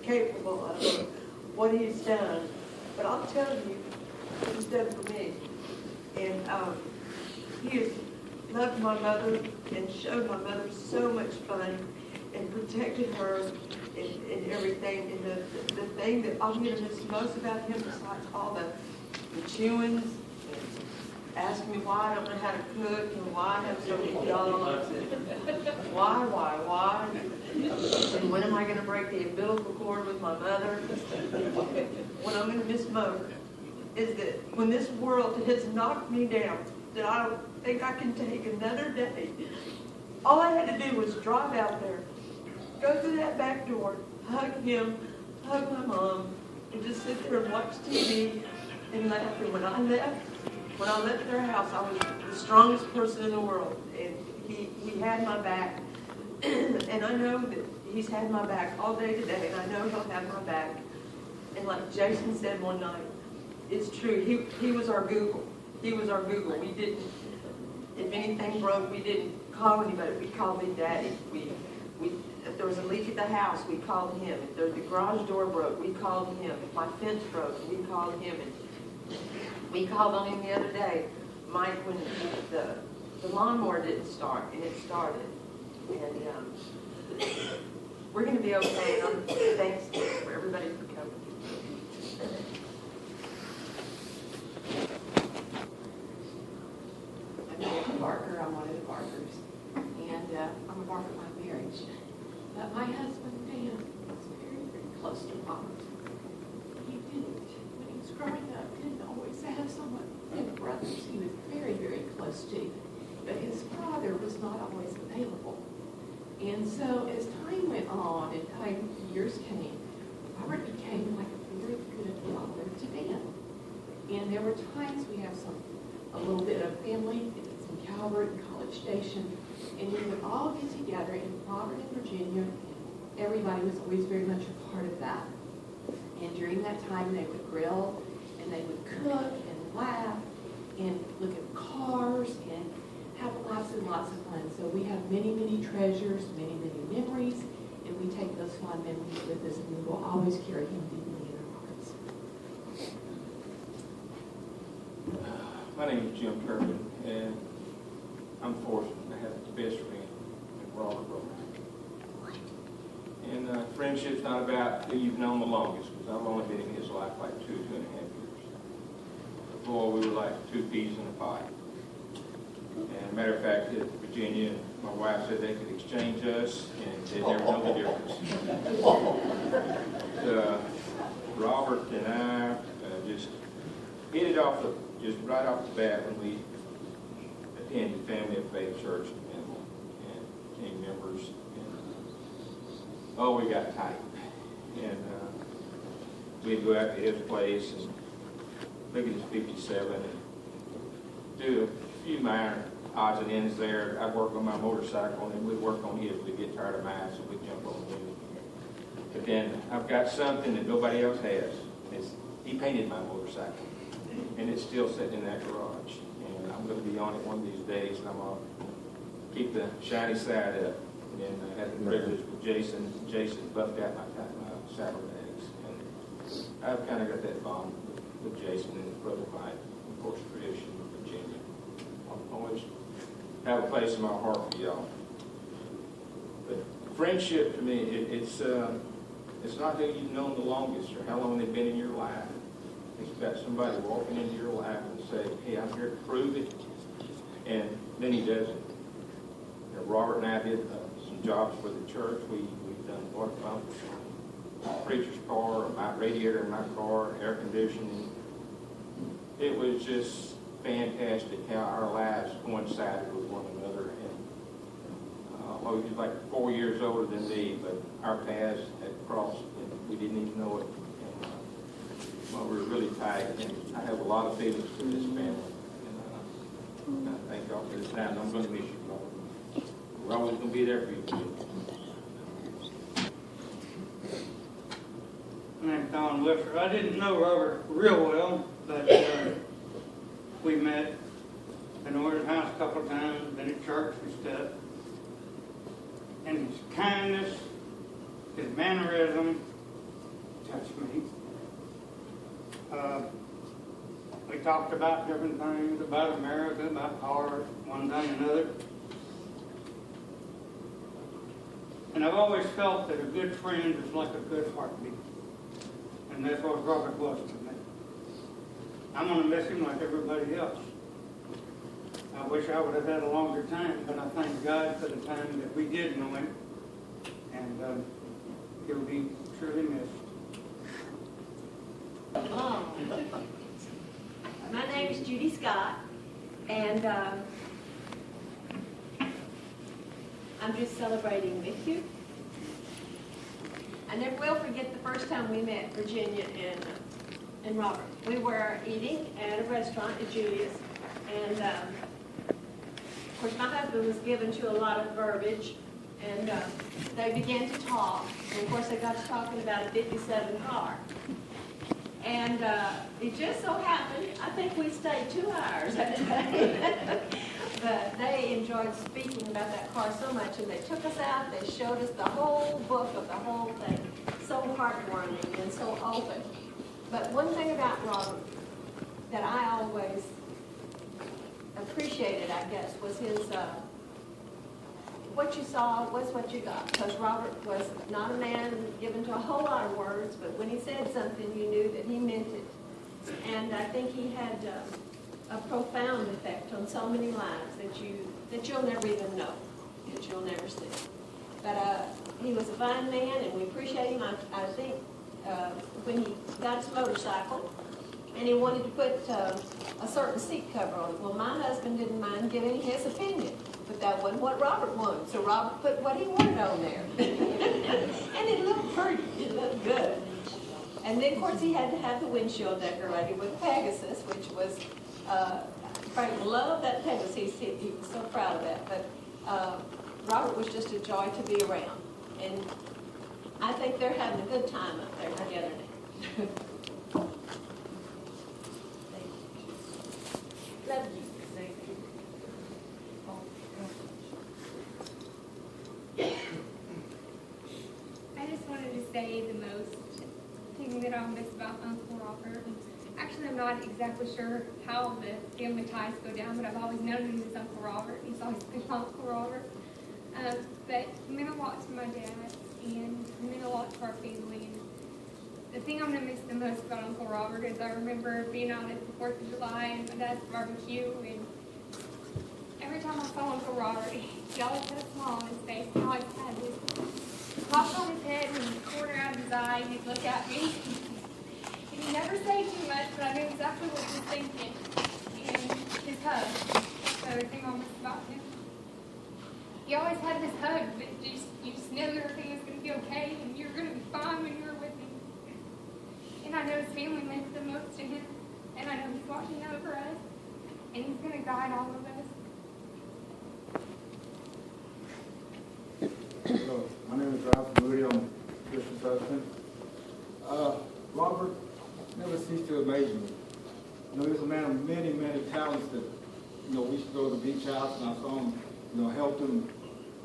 capable of or what he's done. But I'll tell you what he's done for me. And he has loved my mother and showed my mother so much fun and protected her and everything. And the thing that I'm going to miss most about him, besides all the chewings, asking me why I don't know how to cook and why I have so many dogs and why, and when am I going to break the umbilical cord with my mother? What I'm going to miss most is that when this world has knocked me down, that I don't think I can take another day, all I had to do was drive out there, go through that back door, hug him, hug my mom, and just sit there and watch TV and laugh. And when I left their house, I was the strongest person in the world, and he had my back, and I know that he's had my back all day today, and I know he'll have my back. And like Jason said one night, it's true. He was our Google. He was our Google. We didn't. If anything broke, we didn't call anybody. We called Big Daddy. If there was a leak at the house, we called him. If the garage door broke, we called him. If my fence broke, we called him. And we called on him the other day, Mike, when the lawnmower didn't start, and it started. And we're going to be okay. And I'm thankful for everybody for coming. I'm Jackie Barker. I'm one of the Barkers, and I'm a Barker by marriage. But my husband, Dan, was very, very close to Robert. He didn't, when he was growing up, didn't always have someone, brothers he was very, very close to. But his father was not always available. And so as time went on and years came, Robert became like a very good father to Dan. And there were times we have a little bit of family in Calvert and College Station, and we would all get together in Robert and Virginia. Everybody was always very much a part of that. And during that time, they would grill, and they would cook and laugh and look at cars and have lots and lots of fun. So we have many, many treasures, many, many memories, and we take those fond memories with us, and we will always carry him deeply in our hearts. My name is Jim Turpin, and I'm fortunate to have the best friend in Robert Romike. And friendship's not about who you've known the longest, because I've only been in his life like 2.5 years. Before, we were like two peas in a pod. And matter of fact, at Virginia, my wife said they could exchange us, and they'd never know the difference. Robert and I just hit it off just right off the bat when we attended Family of Faith Church and team members. And, we got tight. And we'd go out to his place and look at his 57 and do a few minor odds and ends there. I'd work on my motorcycle, and we'd work on his. We'd get tired of mine, so we'd jump on him. But then I've got something that nobody else has. He painted my motorcycle, and it's still sitting in that garage. And I'm going to be on it one of these days, and I'm going to keep the shiny side up. And then I had the privilege with Jason. Jason buffed out my saddlebags. And I've kind of got that bond with Jason and his brother Mike, of course, tradition of Virginia. I'll always have a place in my heart for y'all. But friendship to me, it's not who you've known the longest or how long they've been in your life. It's got somebody walking into your life and say, hey, I'm here to prove it, and then he does it. Robert and I did some jobs for the church. We've done water pumps, preacher's car, my radiator in my car, air conditioning. It was just fantastic how our lives coincided with one another. And he was like 4 years older than me, but our paths had crossed, and we didn't even know it. And we were really tight, and I have a lot of feelings for this family. And I thank y'all for this time. I'm going to miss you, Lord. We're always going to be there for you. My name's Don Wiffer. I didn't know Robert real well, but we met, been over at his house a couple of times, been at church and stuff. And his kindness, his mannerism, touched me. We talked about different things, about America, about power, one thing and another. And I've always felt that a good friend is like a good heartbeat. And that's what Robert was to me. I'm going to miss him like everybody else. I wish I would have had a longer time, but I thank God for the time that we did know him. And he'll be truly missed. My name is Judy Scott, and I'm just celebrating with you. I never will forget the first time we met, Virginia and Robert. We were eating at a restaurant at Julia's, and of course my husband was given to a lot of verbiage, and they began to talk, and of course they got to talking about a 57 car. And it just so happened, I think we stayed 2 hours that day. But they enjoyed speaking about that car so much, and they took us out, they showed us the whole book of the whole thing. So heartwarming and so open. But one thing about Robert that I always appreciated, I guess, was his, what you saw was what you got. Because Robert was not a man given to a whole lot of words, but when he said something, you knew that he meant it. And I think he had a profound effect on so many lives that you'll never even know, that you'll never see. But he was a fine man, and we appreciate him. I think when he got his motorcycle, and he wanted to put a certain seat cover on it. Well, my husband didn't mind giving his opinion, but that wasn't what Robert wanted. So Robert put what he wanted on there. And it looked pretty. It looked good. And then, of course, he had to have the windshield decorated with Pegasus, which was, Frank loved that Pegasus. He was so proud of that. But Robert was just a joy to be around. And I think they're having a good time up there together now. Love you. I just wanted to say the most thing that I'll miss about Uncle Robert. Actually, I'm not exactly sure how the family ties go down, but I've always known him as Uncle Robert. He's always been Uncle Robert. But he meant a lot to my dad, and he meant a lot to our family. And the thing I'm going to miss the most about Uncle Robert is I remember being out at the 4th of July and my dad's barbecue, and every time I saw Uncle Robert, he always had a smile on his face. He always had this pop on his head and the corner out of his eye, and he'd look at me. And he'd never say too much, but I knew exactly what he was thinking. And his hug, that's the other thing I'll miss about him. He always had this hug that you just knew everything was going to be okay, and you were going to be fine when you were with him. And I know his family meant the most to him, and I know he's watching over us, and he's going to guide all of us. Hello, my name is Ralph Moody. I'm Christian's husband. Robert never ceased to amaze me. You know, he's a man of many, many talents that, you know, we used to go to the beach house and I saw him, you know, help him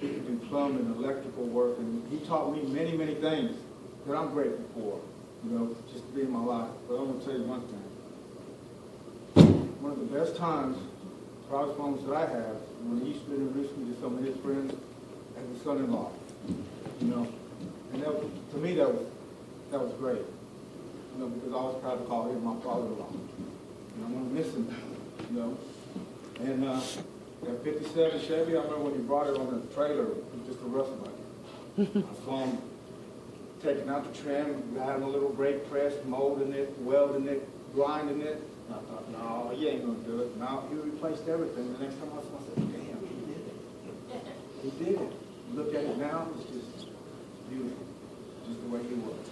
do plumbing and electrical work, and he taught me many, many things that I'm grateful for, you know, just to be in my life. But I'm going to tell you one thing. One of the best times, proudest moments that I have, when he used to introduce me to some of his friends as a son-in-law, you know, and that, to me that was great, you know, because I was proud to call him my father-in-law, and I'm going to miss him, you know. And that 57 Chevy, I remember when he brought it on the trailer, it was just a rust bucket. I saw him taking out the trim, having a little brake press, molding it, welding it, grinding it. And I thought, no, you ain't going to do it. No, he replaced everything. The next time I saw him, I said, damn, he did it. He did it. Look at it now, it's just beautiful, just the way he was.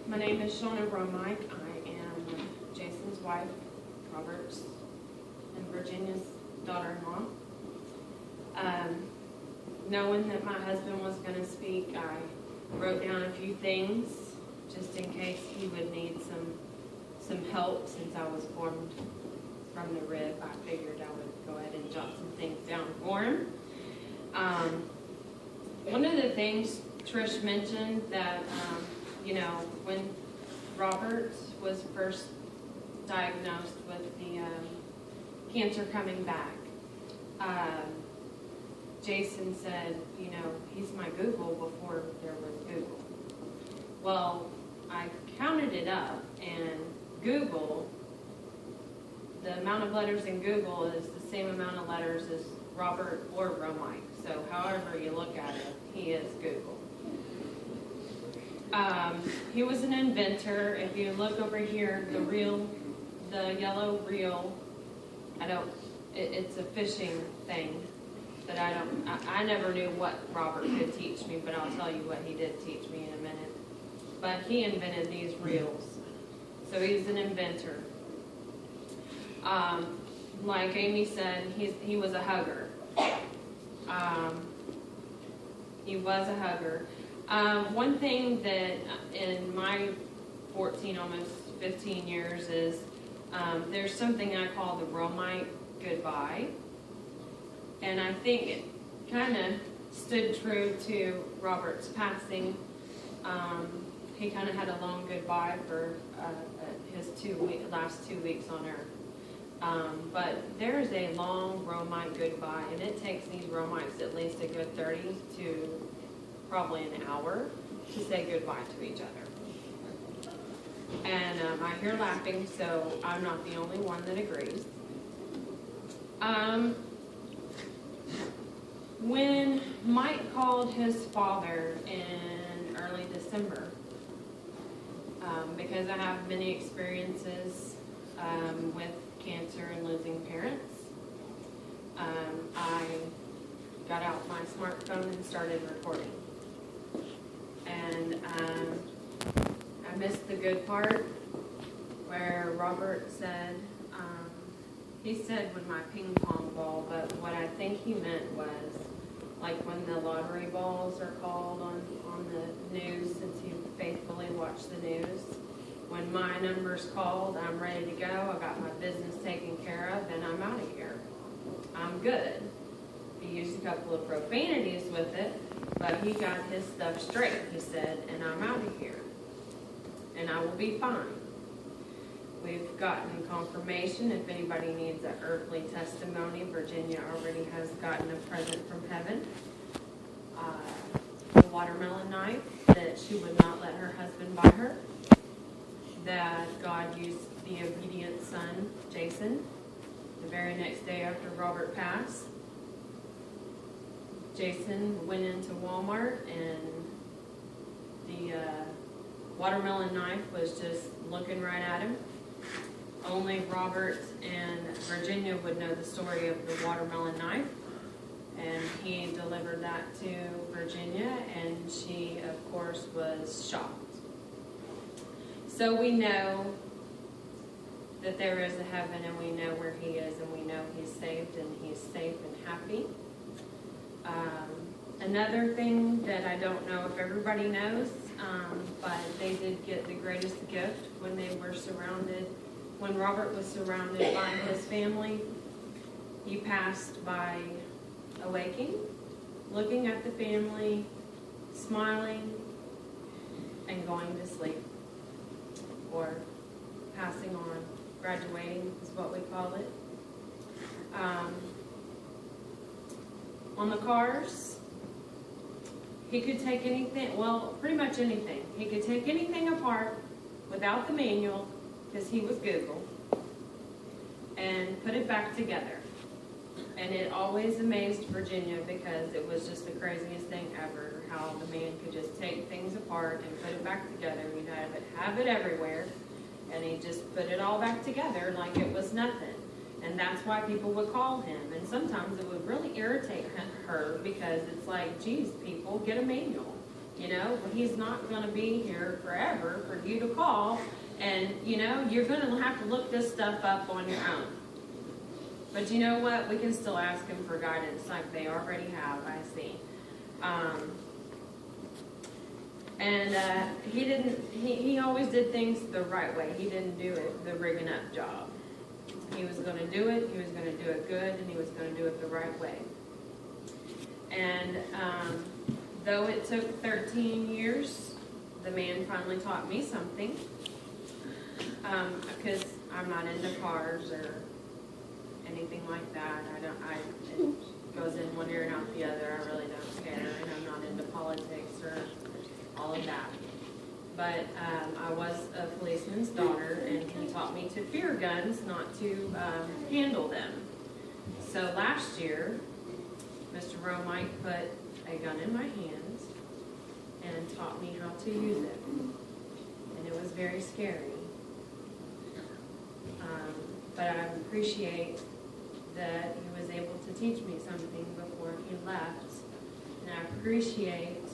My name is Life of Romike. I am Jason's wife, Robert's, and Virginia's daughter-in-law. Knowing that my husband was going to speak, I wrote down a few things just in case he would need some help. help since I was formed from the rib. I figured I would go ahead and jot some things down for him. One of the things Trish mentioned that, when Robert was first diagnosed with the cancer coming back, Jason said, he's my Google before there was Google. Well, I counted it up, and Google, the amount of letters in Google is the same amount of letters as Robert or Romike. So however you look at it, he is Google. He was an inventor. If you look over here, the yellow reel, it's a fishing thing, but I never knew what Robert could teach me, but I'll tell you what he did teach me in a minute. But he invented these reels. So he's an inventor. Like Amy said, he was a hugger. He was a hugger. One thing that in my 14, almost 15 years is there's something I call the Romike goodbye. And I think it kind of stood true to Robert's passing. He kind of had a long goodbye for his last 2 weeks on earth. But there is a long Romike goodbye, and it takes these Romikes at least a good 30 to probably an hour to say goodbye to each other. And I hear laughing, so I'm not the only one that agrees. When Mike called his father in early December, because I have many experiences with cancer and losing parents, I got out my smartphone and started recording. And I missed the good part where Robert said, he said with my ping pong ball, but what I think he meant was like when the lottery balls are called on the news, since you faithfully watch the news. When my number's called, I'm ready to go. I got my business taken care of, and I'm out of here. I'm good. He used a couple of profanities with it, but he got his stuff straight, he said, and I'm out of here. And I will be fine. We've gotten confirmation. If anybody needs an earthly testimony, Virginia already has gotten a present from heaven. The watermelon knife that she would not let her husband buy her. That God used the obedient son, Jason, the very next day after Robert passed. Jason went into Walmart and the watermelon knife was just looking right at him. Only Robert and Virginia would know the story of the watermelon knife. And he delivered that to Virginia, and she, of course, was shocked. So we know that there is a heaven, and we know where he is, and we know he's saved, and he's safe and happy. Another thing that I don't know if everybody knows, but they did get the greatest gift when they were surrounded, when Robert was surrounded by his family. He passed by awaking, looking at the family, smiling, and going to sleep. Or passing on, graduating is what we call it. On the cars, he could take anything, well, pretty much anything. He could take anything apart without the manual, because he was Google, and put it back together. And it always amazed Virginia because it was just the craziest thing ever, how the man could just take things apart and put it back together. He'd have it everywhere, and he just put it all back together like it was nothing. And that's why people would call him. And sometimes it would really irritate her because it's like, geez, people, get a manual. You know, he's not going to be here forever for you to call. And, you know, you're going to have to look this stuff up on your own. But you know what? We can still ask him for guidance like they already have, I see. And he always did things the right way. He didn't do it the rigging up job. He was going to do it, he was going to do it good, and he was going to do it the right way. And though it took 13 years, the man finally taught me something. Because I'm not into cars or anything like that. It goes in one ear and out the other. I really don't care. And I'm not into politics or all of that. But I was a policeman's daughter, and he taught me to fear guns, not to handle them. So last year, Mr. Romike put a gun in my hands and taught me how to use it. And it was very scary. But I appreciate that he was able to teach me something before he left. And I appreciate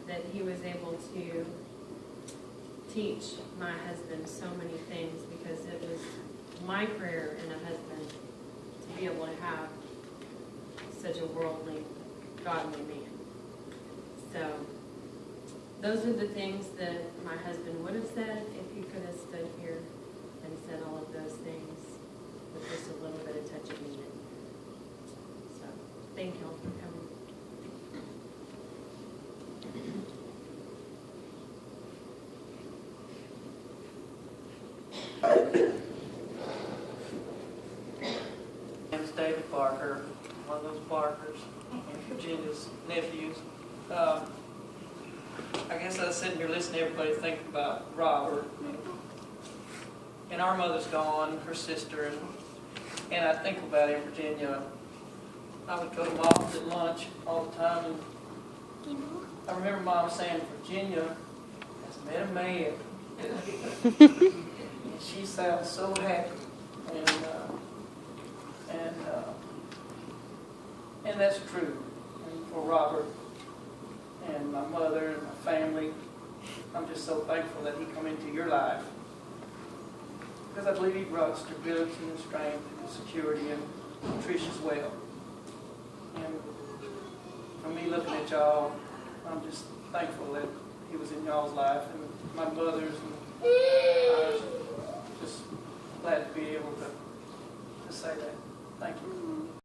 that he was able to teach my husband so many things, because it was my prayer in a husband to be able to have such a worldly, godly man. So those are the things that my husband would have said if he could have stood here and said all of those things with just a little bit of touch of meaning. So thank you all for coming. My name's David Barker, one of those Barkers, and Virginia's nephews. I guess I was sitting here listening to everybody think about Robert. And our mother's gone, her sister, and I think about him, Virginia. I would go to Mom's at lunch all the time, and I remember Mom saying, Virginia has met a man. And she sounds so happy. And that's true. And for Robert and my mother and my family, I'm just so thankful that he come into your life. Because I believe he brought stability and strength and security, and Trish as well. And for me looking at y'all, I'm just thankful that he was in y'all's life, and my mother's, and I was just glad to be able to say that. Thank you.